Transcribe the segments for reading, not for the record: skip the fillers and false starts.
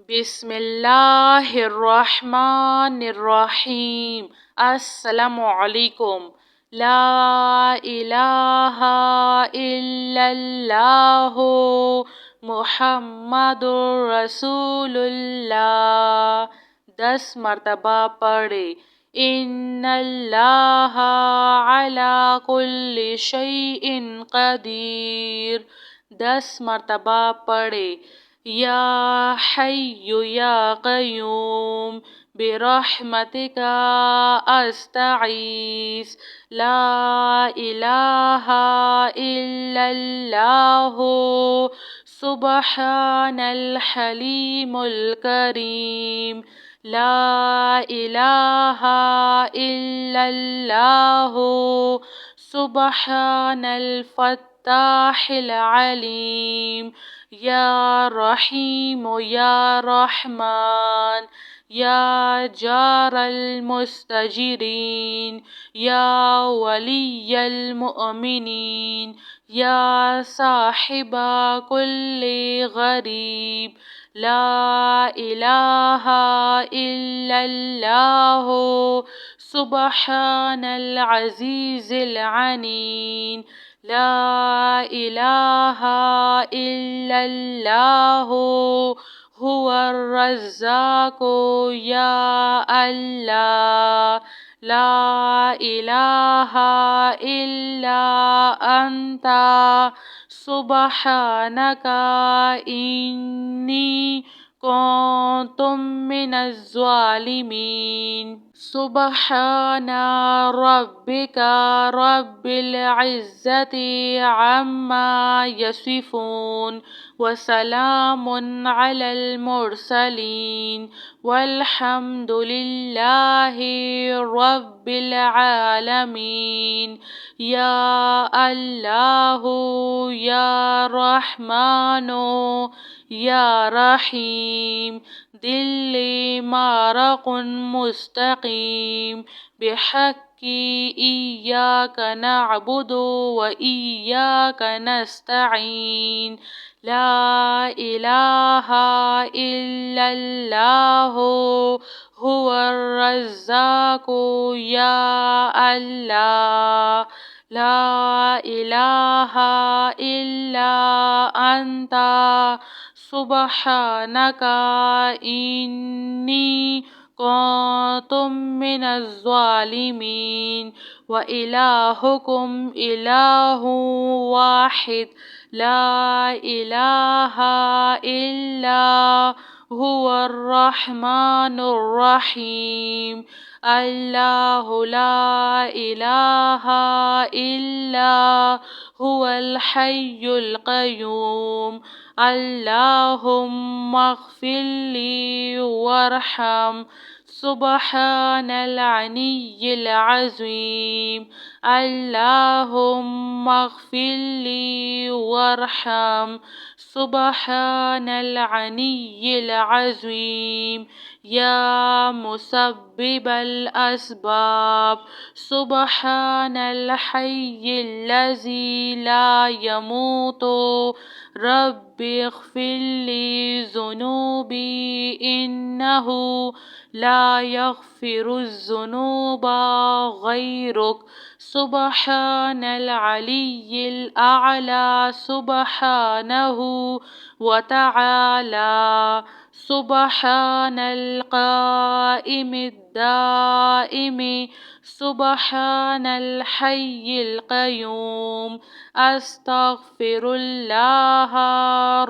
बिस्मिल्लाहिर्रहमानिर्रहीम। अस्सलामुअलैकुम। ला इलाहा इल्लल्लाहु मुहम्मदुर रसूलुल्लाह। 10 मर्तबा पढ़े। इन्नल्लाहा अला कुल्ली शैइन कदीर। 10 मर्तबा पढ़े। या हय्यु या क़य्यूम बिरहमतिका अस्तगीस। ला इलाहा इल्लल्लाहु सुब्हानल हलीमुल करीम। ला इलाहा इल्लल्लाहु सुब्हानल फत्ताहिल अलीम। या रहीम या रहमान या जारल मुस्तजिरीन या वलियल मुअमिनीन या साहिबा कुल्ली गरीब। ला इलाहा इल्लल्लाहु सुब्हानल अज़ीज़िल अनीन। ला इलाहा इल्लल्लाहु हुवर रज़्ज़ाक़ु या अल्लाह। ला इलाहा इल्ला अंता सुब्हानका इन्नी कुन्तु मिनज़ ज़ालिमीन। सुब्हाना रब्बिका रब्बिल इज़्ज़ति अम्मा यसिफून व सलामुन अलल मुरसलीन वल्हम्दुलिल्लाहि रब्बिल आलमीन। या अल्लाहु या रहमानो या रहीम दिल्ली मारकुन मुस्तकीम बिहक्की इय्याका नअबुदु व इय्याका नस्तईन। ला इलाहा इल्लल्लाहु हुवर रज़्ज़ाक़ु या अल्लाह। ला इलाहा इल्ला अंता सुब्हानका इन्नी कुन्तु मिनज़ ज़ालिमीन। व इलाहुकुम इलाहुन वाहिद। ला इलाहा इल्ला हुवर रहमानुर रहीम। अल्लाहु ला इलाहा इल्ला हुवल हय्युल क़य्यूम। अल्लाहुम्मा अग़फ़िरली वरहम। सुब्हानल अलिय्यिल अज़ीम। अल्लाहुम्मा अग़फ़िरली वरहम। सुब्हानल अलिय्यिल अज़ीम। या मुसब्बिबल अस्बाब। सुब्हानल हय्यिल्लज़ी ला यमूतु। रब्बि इग़फ़िरली ज़ुनूबी इन्नहु ला यग़फ़िरुज़्ज़ुनूबा ग़ैरुक। सुब्हानल अलिय्यिल अअला। सुब्हानहु व तआला। सुब्हानल क़ाइमिद दाइमि। सुब्हानल हय्यिल क़य्यूम। अस्तग़फ़िरुल्लाह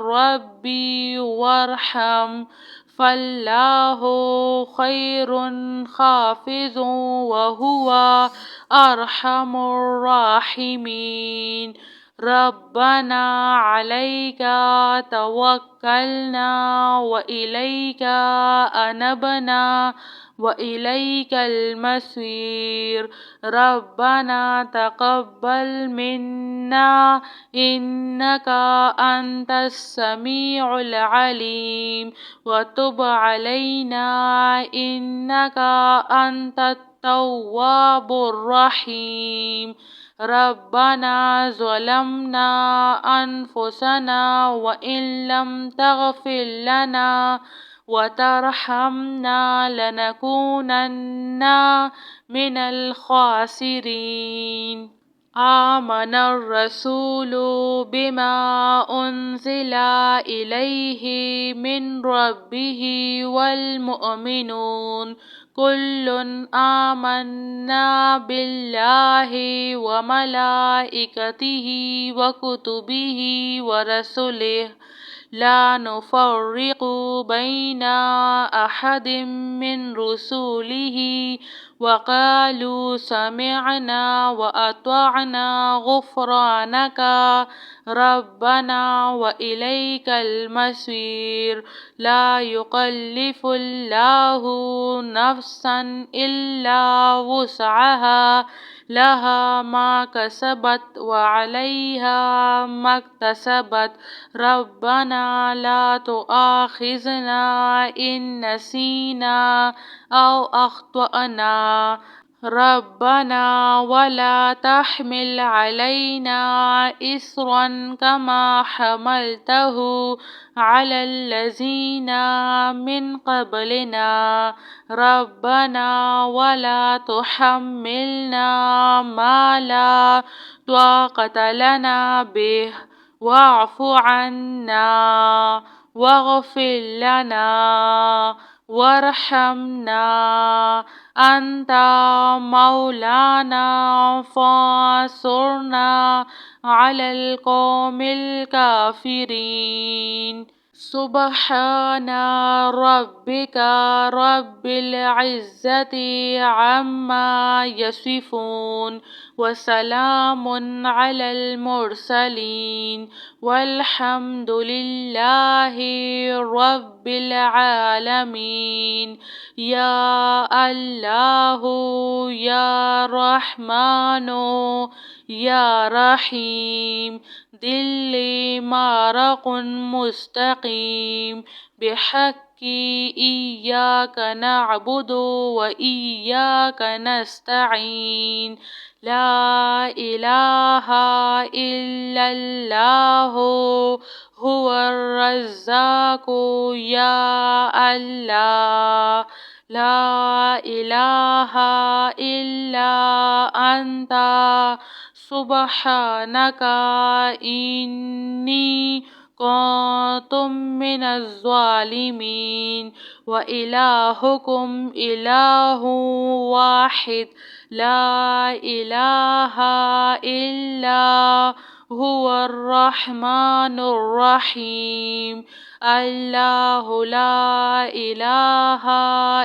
रब्बी वरहम। फल्लाहु खैरुन हाफ़िज़ुन व हुवा अरहमुर राहिमीन। रब्बना अलैका तवक्कलना व इलैका अनबना व इलैकल मसीर। रब्बना तक़ब्बल मिन्ना इन्नका अंतस समीउल अलीम व तुब अलैना इन्नका अंतत तव्वाबुर रहीम। रब्बना ज़लमना अनफुसना व इन लम तग़फ़िर लना وترحمنا لنكونن من الخاسرين. آمن الرسول بما أنزل إليه من ربه والمؤمنون كل آمنا بالله وملائكته وكتبه ورسله لا نفرق بين أحد من رسله وقالوا سمعنا وأطعنا غفرانك ربنا وإليك المصير. لا يكلف الله نفسا إلا وسعها لها ما كسبت وعليها ما اكتسبت ربنا لا تؤاخذنا إن نسينا أو أخطأنا ربنا ولا تحمل علينا إصرا كما حملته على الذين من قبلنا ربنا ولا تحملنا ما لا طاقة لنا به واعف عنا واغفر لنا وارحمنا أنت مولانا فانصرنا على القوم الكافرين. سبحان ربك رب العزة عما يصفون وسلام على المرسلين والحمد لله رب العالمين. يا الله يا رحمن يا رحيم دلي مارق مستقيم بحق إياك نعبد وإياك نستعين. لا إله إلا الله هو الرزاق يا الله لا إله إلا أنت سبحانك إني كنت من الظالمين. وإلهكم إله واحد لا إله إلا هو الرحمن الرحيم. الله لا إله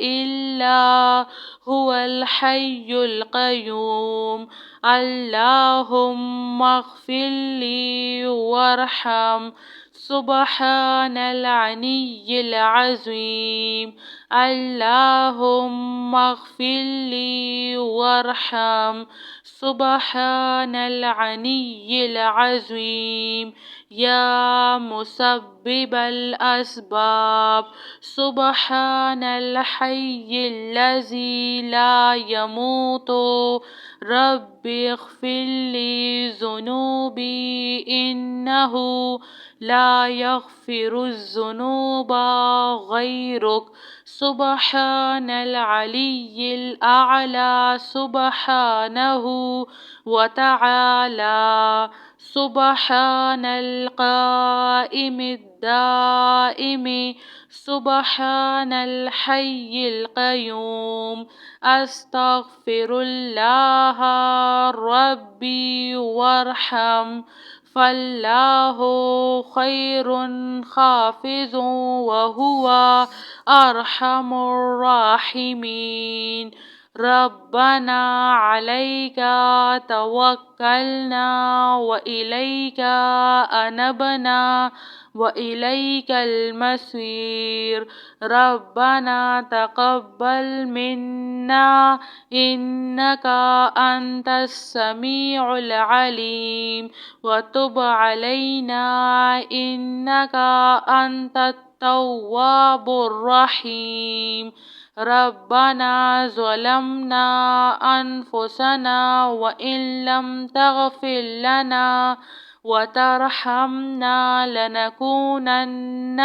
إلا هو الحي القيوم. اللهم اغفر لي وارحم سبحان العلي العظيم. اللهم اغفر لي وارحم سبحان العلي العظيم. يا مسبب الأسباب سبحان الحي الذي لا يموت رب اغفر لي ذنوبي إنه لا يغفر الذنوب غيرك. سبحان العلي الأعلى سبحانه وتعالى. سبحان القائم الدائم سبحان الحي القيوم. أستغفر الله ربي وارحم فالله خير حافظ وهو أرحم الراحمين. ربنا عليك توكلنا وإليك أنبنا وإليك المصير. ربنا تقبل منا إنك أنت السميع العليم وتب علينا إنك أنت التواب الرحيم. ربنا ظلمنا أنفسنا وإن لم تغفر لنا وترحمنا لنكونن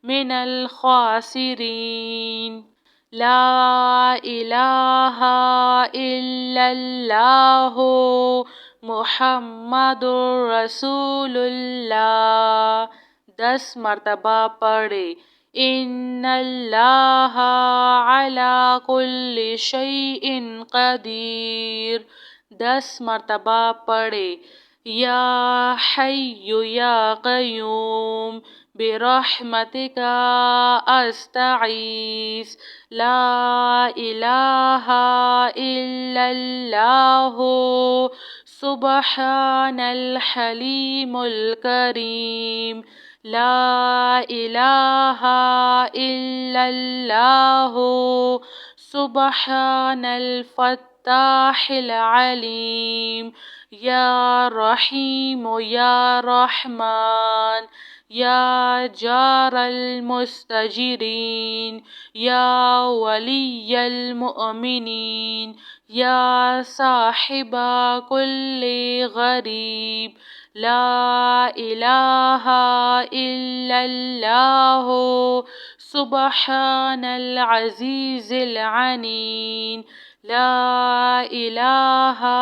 من الخاسرين. لا إله إلا الله محمد رسول الله 10 मरतबा पढ़े। इन्नल्लाह अला कुल्लि शैइन क़दीर 10 मरतबा पढ़े। या हय्यु या क़य्यूम बिरहमतिका अस्तगीस ला इलाहा इल्लल्लाहु सुब्हानल हलीमुल करीम ला इलाहा इल्लल्लाहु सुब्हानल फत्ताहिल अलीम या रहीम या रहमान या जारल मुस्तजिरीन या वलियल मुअमिनीन या साहिबा कुल्ली गरीब ला इलाहा इल्लल्लाहु सुब्हानल अज़ीज़िल अनीन ला इलाहा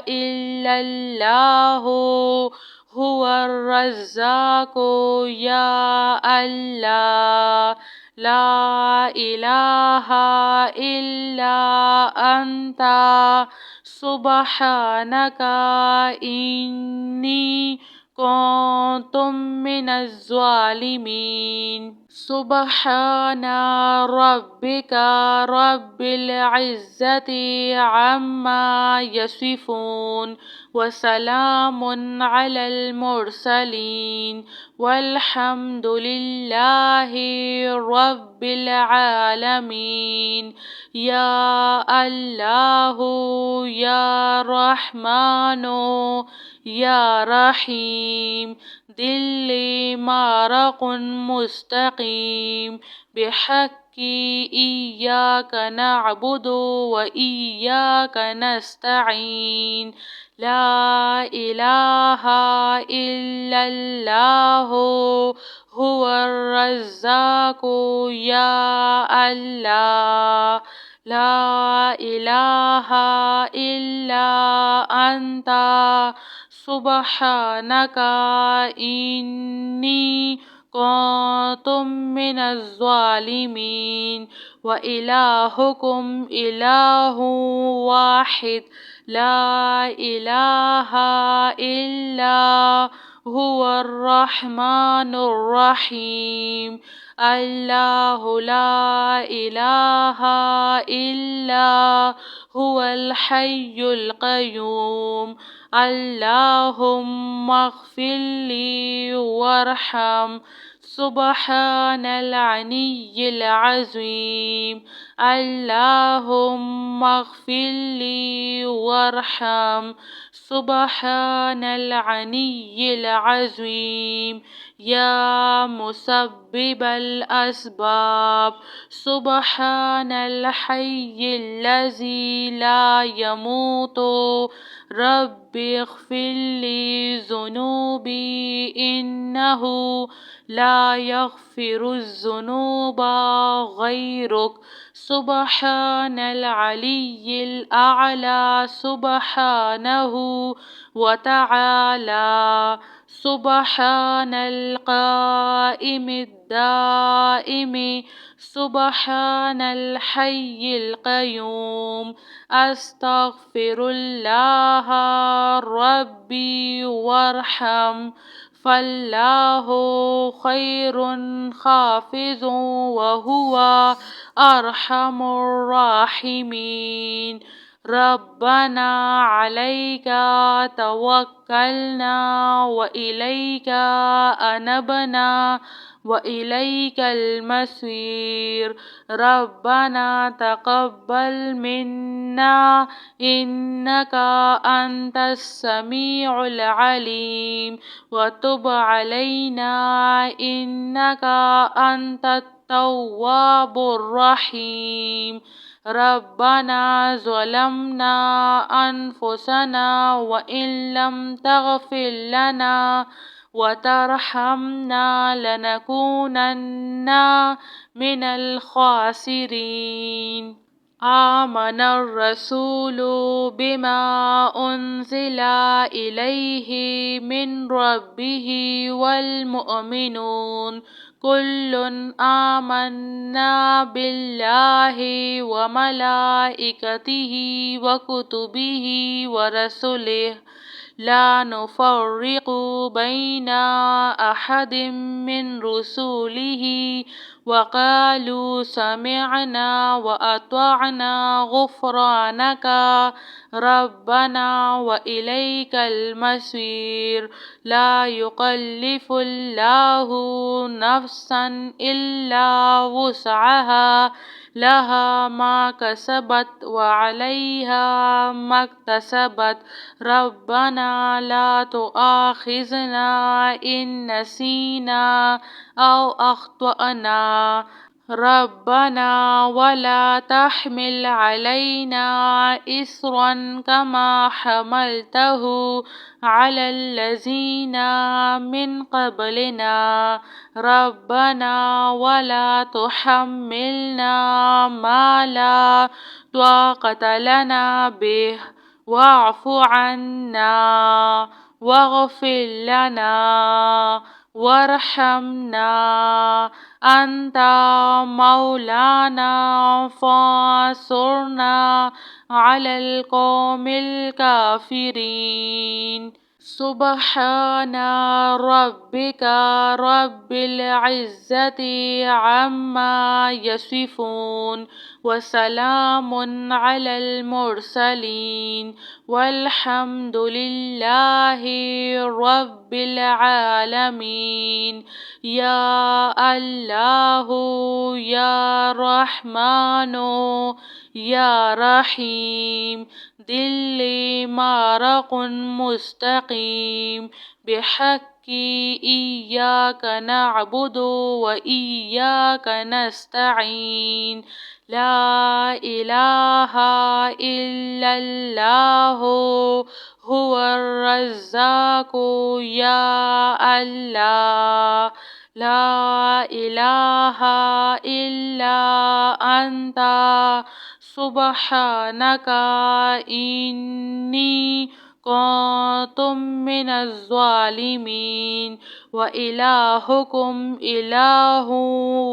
इल्लल्लाहु हुवर रज़्ज़ाक़ु या अल्लाह ला इलाहा इल्ला अंता सुब्हानका इन्नी कुन्तु मिनज़ ज़ालिमीन। सुब्हाना रब्बिका रब्बिल इज़्ज़ति अम्मा यसिफून वसलामुन अलल मुरसलीन वल्हम्दुलिल्लाहि रब्बिल आलमीन। या अल्लाहु या रहमानो या रहीम दिल्ली मारकुन मुस्तकीम बिहक्की इय्याका नअबुदु व इय्याका नस्तईन ला इलाहा इल्लल्लाहु हुवर रज़्ज़ाक़ु या अल्लाह ला इलाहा इल्ला अंता सुब्हानका इन्नी कुन्तु मिनज़ ज़ालिमीन। व इलाहुकुम इलाहुन वाहिद ला इलाहा इल्ला हुवर रहमानुर रहीम अल्लाहु ला इलाहा इल्ला हुवल हय्युल क़य्यूम अल्लाहुम्मा अग़फ़िरली वरहम सुब्हानल अलिय्यिल अज़ीम अल्लाहुम्मा अग़फ़िरली वरहम सुब्हानल अलिय्यिल अज़ीम या मुसब्बिबल अस्बाब सुब्हानल हय्यिल्लज़ी ला यमूतु रब्बि इग़फ़िरली ज़ुनूबी इन्नहु ला यग़फ़िरुज़्ज़ुनूबा ग़ैरुक सुब्हानल अलिय्यिल अअला सुब्हानहु व तआला सुब्हानल क़ाइमिद दाइमि सुब्हानल हय्यिल क़य्यूम अस्तग़फ़िरुल्लाह रब्बी वरहम फल्लाहु खैरुन हाफ़िज़ुन व हुवा अरहमुर राहिमीन। रब्बना अलैका तवक्कलना व इलैका अनबना व इलैकल मसीर रब्बना तक़ब्बल मिन्ना इन्नका अंतस समीउल अलीम व तुब अलैना इन्नका अंतत तव्वाबुर रहीम। ربنا ظلمنا أنفسنا وإن لم تغفر لنا وترحمنا لنكونن من الخاسرين. آمن الرسول بما أنزل إليه من ربه والمؤمنون كل آمنا بالله وملائكته وكتبه ورسله لا نفرق بين أحد من رسله وقالوا سمعنا وأطعنا غفرانك ربنا وإليك المصير. لا يكلف الله نفسا إلا وسعها لها ما كسبت وعليها ما اكتسبت ربنا لا تؤاخذنا إن نسينا أو أخطأنا ربنا ولا تحمل علينا إصرا كما حملته على الذين من قبلنا ربنا ولا تحملنا ما لا طاقة لنا به واعف عنا واغفر لنا وارحمنا أنت مولانا فانصرنا على القوم الكافرين. سبحان ربك رب العزة عما يصفون وسلام على المرسلين والحمد لله رب العالمين. يا الله يا رحمن يا رحيم دلي مارق مستقيم بحق إياك نعبد وإياك نستعين. لا إله إلا الله هو الرزاق يا الله لا إله إلا أنت سبحانك إني كنت من الظالمين. وإلهكم إله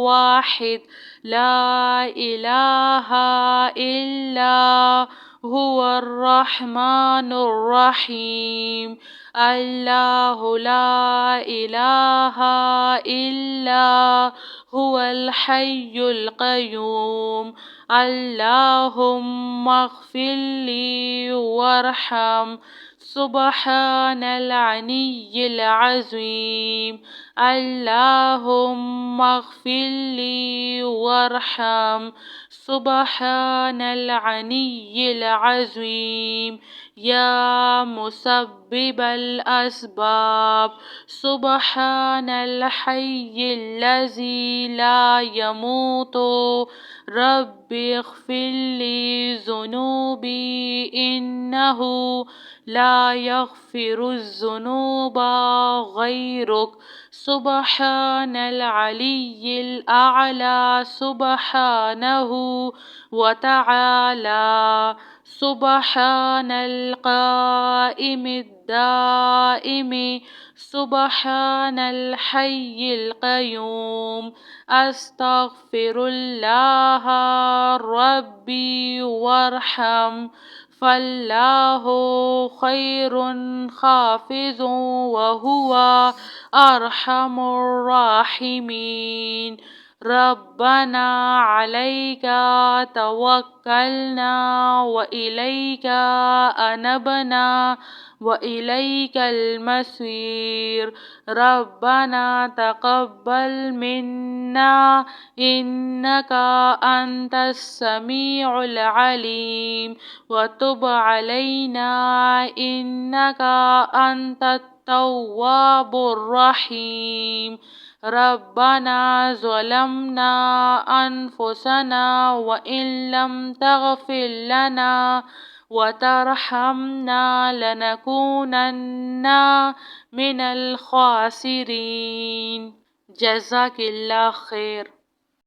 واحد لا إله إلا هو الرحمن الرحيم. الله لا إله إلا هو الحي القيوم. اللهم اغفر لي وارحم سبحان العلي العظيم. اللهم اغفر لي وارحم سبحان العلي العظيم. يا مسبب الأسباب سبحان الحي الذي لا يموت رب اغفر لي ذنوبي إنه لا يغفر الذنوب غيرك. سبحان العلي الأعلى سبحانه وتعالى. سبحان القائم الدائم سبحان الحي القيوم. أستغفر الله ربي وارحم فالله خير حافظ وهو أرحم الراحمين. ربنا عليك توكلنا وإليك أنبنا وإليك المصير. ربنا تقبل منا إنك أنت السميع العليم وتب علينا إنك أنت التواب الرحيم. ربنا ظلمنا أنفسنا وإن لم تغفر لنا وترحمنا لنكونن من الخاسرين. جزاك الله خير.